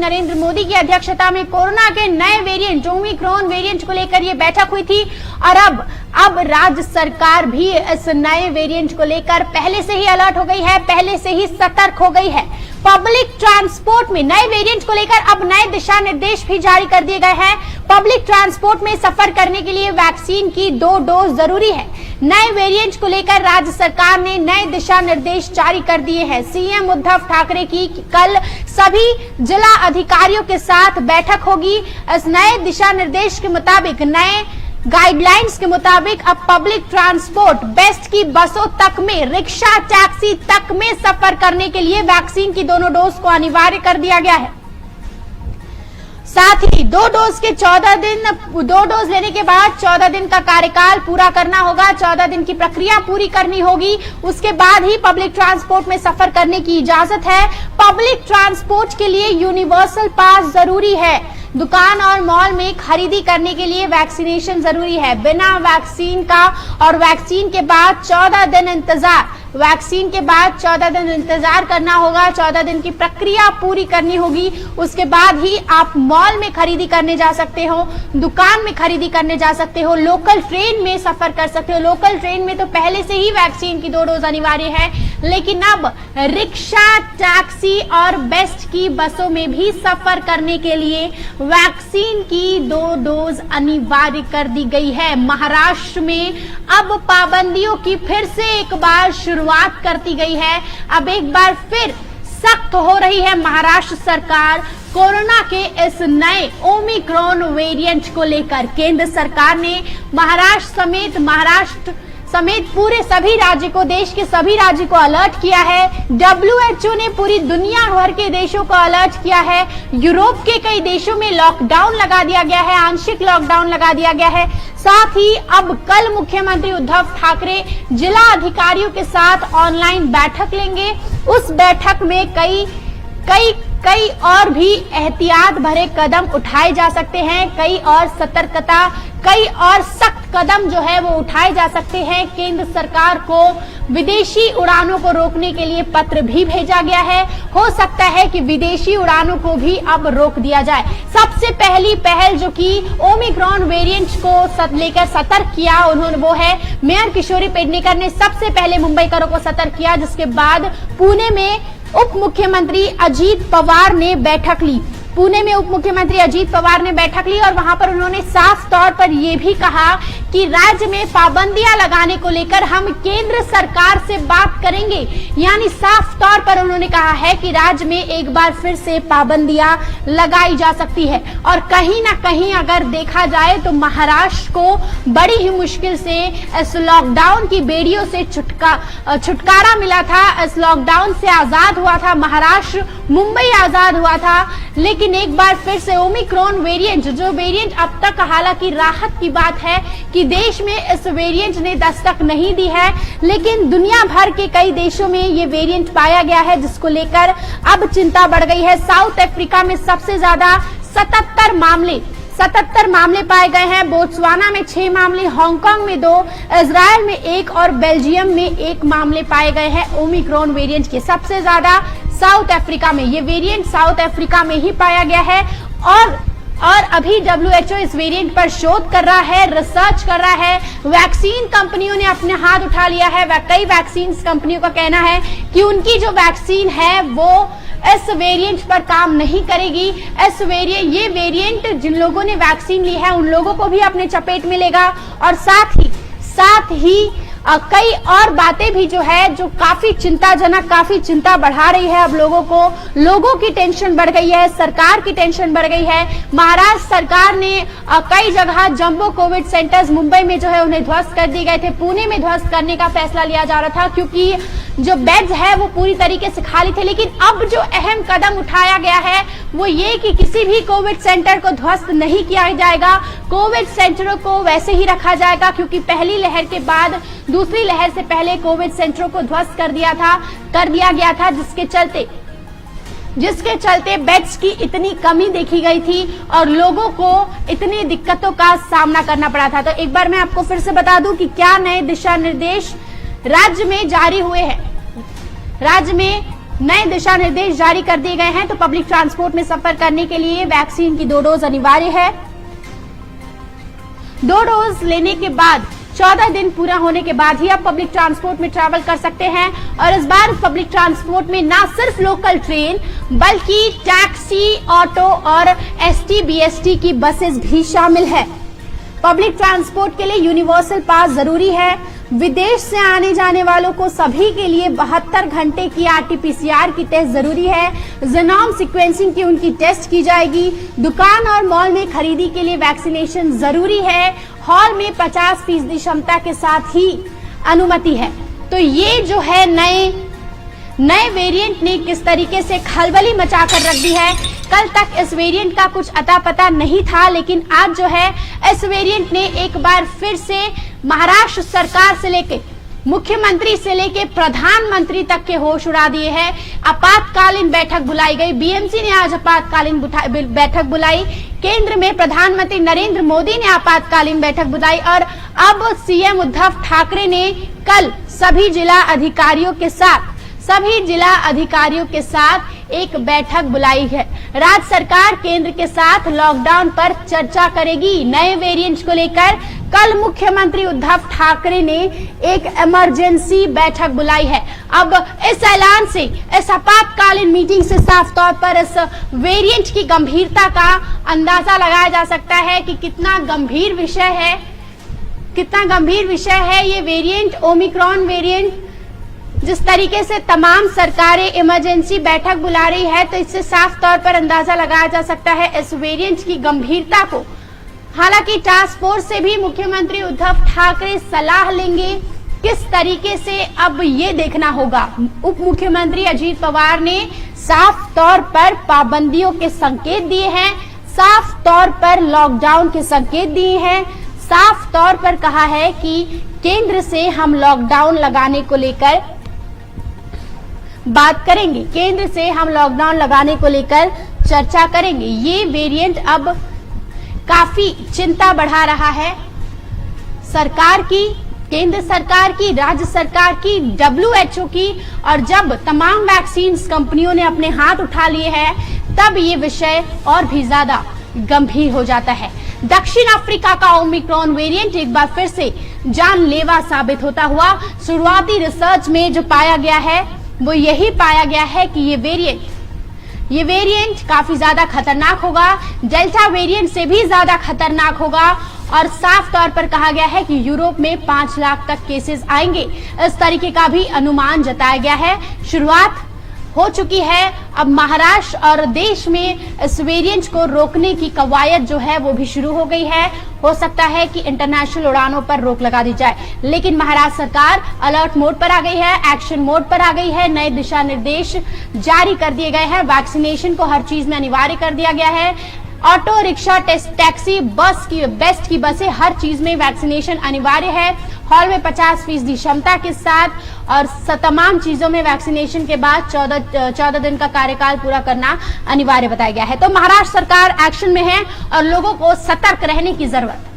नरेंद्र मोदी की अध्यक्षता में कोरोना के नए वेरिएंट ओमिक्रॉन वेरिएंट को लेकर ये बैठक हुई थी और अब राज्य सरकार भी इस नए वेरिएंट को लेकर पहले से ही अलर्ट हो गई है, पहले से ही सतर्क हो गई है। पब्लिक ट्रांसपोर्ट में नए वेरिएंट को लेकर अब नए दिशा निर्देश भी जारी कर दिए गए हैं। पब्लिक ट्रांसपोर्ट में सफर करने के लिए वैक्सीन की 2 डोज जरूरी है। नए वेरिएंट को लेकर राज्य सरकार ने नए दिशा निर्देश जारी कर दिए हैं। सीएम उद्धव ठाकरे की कल सभी जिला अधिकारियों के साथ बैठक होगी। इस नए दिशा निर्देश के मुताबिक, नए गाइडलाइंस के मुताबिक अब पब्लिक ट्रांसपोर्ट बेस्ट की बसों तक में, रिक्शा टैक्सी तक में सफर करने के लिए वैक्सीन की दोनों डोज को अनिवार्य कर दिया गया है। साथ ही 2 डोज लेने के बाद 14 दिन का कार्यकाल पूरा करना होगा, 14 दिन की प्रक्रिया पूरी करनी होगी। उसके बाद ही पब्लिक ट्रांसपोर्ट में सफर करने की इजाजत है। पब्लिक ट्रांसपोर्ट के लिए यूनिवर्सल पास जरूरी है। दुकान और मॉल में खरीदी करने के लिए वैक्सीनेशन जरूरी है। बिना वैक्सीन का और वैक्सीन के बाद 14 दिन इंतजार, वैक्सीन के बाद 14 दिन इंतजार करना होगा, 14 दिन की प्रक्रिया पूरी करनी होगी। उसके बाद ही आप मॉल में खरीदी करने जा सकते हो, दुकान में खरीदी करने जा सकते हो, लोकल ट्रेन में सफर कर सकते हो। लोकल ट्रेन में तो पहले से ही वैक्सीन की 2 डोज अनिवार्य है, लेकिन अब रिक्शा, टैक्सी और बेस्ट की बसों में भी सफर करने के लिए वैक्सीन की 2 डोज अनिवार्य कर दी गई है। महाराष्ट्र में अब पाबंदियों की फिर से एक बार शुरुआत करती गई है। अब एक बार फिर सख्त हो रही है महाराष्ट्र सरकार कोरोना के इस नए ओमिक्रॉन वेरिएंट को लेकर। केंद्र सरकार ने महाराष्ट्र समेत पूरे सभी राज्य को, देश के सभी राज्य को अलर्ट किया है। WHO ने पूरी दुनिया भर के देशों को अलर्ट किया है। यूरोप के कई देशों में लॉकडाउन लगा दिया गया है, आंशिक लॉकडाउन लगा दिया गया है। साथ ही अब कल मुख्यमंत्री उद्धव ठाकरे जिला अधिकारियों के साथ ऑनलाइन बैठक लेंगे। उस बैठक में कई और भी एहतियात भरे कदम उठाए जा सकते हैं, कई और सतर्कता, कई और सख्त कदम जो है वो उठाए जा सकते हैं। केंद्र सरकार को विदेशी उड़ानों को रोकने के लिए पत्र भी भेजा गया है। हो सकता है कि विदेशी उड़ानों को भी अब रोक दिया जाए। सबसे पहली पहल जो कि ओमिक्रॉन वेरिएंट को लेकर सतर्क किया उन्होंने, वो है मेयर किशोरी पेडनेकर ने सबसे पहले मुंबईकरों को सतर्क किया, जिसके बाद पुणे में उप मुख्यमंत्री अजीत पवार ने बैठक ली। पुणे में उप मुख्यमंत्री अजीत पवार ने बैठक ली और वहां पर उन्होंने साफ तौर पर यह भी कहा कि राज्य में पाबंदियां लगाने को लेकर हम केंद्र सरकार से बात करेंगे। यानी साफ तौर पर उन्होंने कहा है कि राज्य में एक बार फिर से पाबंदियां लगाई जा सकती है। और कहीं ना कहीं अगर देखा जाए तो महाराष्ट्र को बड़ी ही मुश्किल से इस लॉकडाउन की बेड़ियों से छुटकारा मिला था। इस लॉकडाउन से आजाद हुआ था महाराष्ट्र, मुंबई आजाद हुआ था। लेकिन एक बार फिर से ओमिक्रॉन वेरिएंट, जो वेरिएंट अब तक, हालांकि राहत की बात है कि देश में इस वेरिएंट ने दस्तक नहीं दी है, लेकिन दुनिया भर के कई देशों में ये वेरिएंट पाया गया है, जिसको लेकर अब चिंता बढ़ गई है। साउथ अफ्रीका में सबसे ज्यादा 77 मामले पाए गए हैं। बोत्सवाना में 6 मामले, हांगकांग में 2, इजराइल में 1 और बेल्जियम में 1 मामले पाए गए हैं ओमिक्रॉन वेरिएंट के। सबसे ज्यादा साउथ अफ्रीका में, ये वेरिएंट साउथ अफ्रीका में ही पाया गया है। और अभी WHO इस वेरिएंट पर शोध कर रहा है, रिसर्च कर रहा है। वैक्सीन कंपनियों ने अपने हाथ उठा लिया है। कई वैक्सीन कंपनियों का कहना है कि उनकी जो वैक्सीन है वो इस वेरिएंट पर काम नहीं करेगी। ये वेरिएंट जिन लोगों ने वैक्सीन ली है उन लोगों को भी अपने चपेट में लेगा। और साथ ही कई और बातें भी जो है, जो काफी चिंताजनक, काफी चिंता बढ़ा रही है। अब लोगों की टेंशन बढ़ गई है, सरकार की टेंशन बढ़ गई है। महाराष्ट्र सरकार ने कई जगह जंबो कोविड सेंटर्स मुंबई में जो है उन्हें ध्वस्त कर दिए गए थे। पुणे में ध्वस्त करने का फैसला लिया जा रहा था क्योंकि जो बेड्स है वो पूरी तरीके से खाली थे। लेकिन अब जो अहम कदम उठाया गया है वो ये कि किसी भी कोविड सेंटर को ध्वस्त नहीं किया जाएगा। कोविड सेंटरों को वैसे ही रखा जाएगा, क्योंकि पहली लहर के बाद दूसरी लहर से पहले कोविड सेंटरों को ध्वस्त कर दिया गया था, जिसके चलते बेड्स की इतनी कमी देखी गई थी और लोगों को इतनी दिक्कतों का सामना करना पड़ा था। तो एक बार मैं आपको फिर से बता दूं कि क्या नए दिशा निर्देश राज्य में जारी हुए हैं। राज्य में नए दिशा निर्देश जारी कर दिए गए हैं। तो पब्लिक ट्रांसपोर्ट में सफर करने के लिए वैक्सीन की 2 डोज अनिवार्य है। 2 डोज लेने के बाद 14 दिन पूरा होने के बाद ही आप पब्लिक ट्रांसपोर्ट में ट्रैवल कर सकते हैं। और इस बार पब्लिक ट्रांसपोर्ट में ना सिर्फ लोकल ट्रेन बल्कि टैक्सी, ऑटो और एसटी, बीएसटी की बसेस भी शामिल है। पब्लिक ट्रांसपोर्ट के लिए यूनिवर्सल पास जरूरी है। विदेश से आने जाने वालों को सभी के लिए 72 घंटे की आरटीपीसीआर की टेस्ट जरूरी है। जीनोम सीक्वेंसिंग की उनकी टेस्ट की जाएगी। दुकान और मॉल में खरीदी के लिए वैक्सीनेशन जरूरी है। हॉल में 50% क्षमता के साथ ही अनुमति है। तो ये जो है नए वेरिएंट ने किस तरीके से खलबली मचाकर रख दी है। कल तक इस वेरिएंट का कुछ अता पता नहीं था, लेकिन आज जो है इस वेरिएंट ने एक बार फिर से महाराष्ट्र सरकार से लेके मुख्यमंत्री से लेके प्रधानमंत्री तक के होश उड़ा दिए हैं। आपातकालीन बैठक बुलाई गई। बीएमसी ने आज आपातकालीन बैठक बुलाई। केंद्र में प्रधानमंत्री नरेंद्र मोदी ने आपातकालीन बैठक बुलाई और अब सीएम उद्धव ठाकरे ने कल सभी जिला अधिकारियों के साथ एक बैठक बुलाई है। राज्य सरकार केंद्र के साथ लॉकडाउन पर चर्चा करेगी। नए वेरिएंट को लेकर कल मुख्यमंत्री उद्धव ठाकरे ने एक इमरजेंसी बैठक बुलाई है। अब इस ऐलान से, इस आपातकालीन मीटिंग से साफ तौर पर इस वेरिएंट की गंभीरता का अंदाजा लगाया जा सकता है कि कितना गंभीर विषय है ये वेरिएंट, ओमिक्रॉन वेरिएंट। जिस तरीके से तमाम सरकारें इमरजेंसी बैठक बुला रही है, तो इससे साफ तौर पर अंदाजा लगाया जा सकता है इस वेरिएंट की गंभीरता को। हालांकि टास्क फोर्स से भी मुख्यमंत्री उद्धव ठाकरे सलाह लेंगे किस तरीके से, अब ये देखना होगा। उप मुख्यमंत्री अजीत पवार ने साफ तौर पर पाबंदियों के संकेत दिए हैं, साफ तौर पर लॉकडाउन के संकेत दिए हैं, साफ तौर पर कहा है कि केंद्र से हम लॉकडाउन लगाने को लेकर बात करेंगे, केंद्र से हम लॉकडाउन लगाने को लेकर चर्चा करेंगे। ये वेरिएंट अब काफी चिंता बढ़ा रहा है सरकार की, केंद्र सरकार की, राज्य सरकार की, WHO की। और जब तमाम वैक्सीन कंपनियों ने अपने हाथ उठा लिए हैं, तब ये विषय और भी ज्यादा गंभीर हो जाता है। दक्षिण अफ्रीका का ओमिक्रॉन वेरिएंट एक बार फिर से जानलेवा साबित होता हुआ। शुरुआती रिसर्च में जो पाया गया है वो यही पाया गया है कि ये वेरिएंट काफी ज्यादा खतरनाक होगा, डेल्टा वेरिएंट से भी ज्यादा खतरनाक होगा। और साफ तौर पर कहा गया है कि यूरोप में 5 लाख तक केसेस आएंगे, इस तरीके का भी अनुमान जताया गया है। शुरुआत हो चुकी है। अब महाराष्ट्र और देश में इस वेरिएंट को रोकने की कवायद जो है वो भी शुरू हो गई है। हो सकता है कि इंटरनेशनल उड़ानों पर रोक लगा दी जाए, लेकिन महाराष्ट्र सरकार अलर्ट मोड पर आ गई है, एक्शन मोड पर आ गई है। नए दिशा निर्देश जारी कर दिए गए हैं। वैक्सीनेशन को हर चीज में अनिवार्य कर दिया गया है। ऑटो रिक्शा, टैक्सी, बेस्ट की बसें, हर चीज में वैक्सीनेशन अनिवार्य है। हॉल में 50% क्षमता के साथ और तमाम चीजों में वैक्सीनेशन के बाद 14 दिन का कार्यकाल पूरा करना अनिवार्य बताया गया है। तो महाराष्ट्र सरकार एक्शन में है और लोगों को सतर्क रहने की जरूरत है।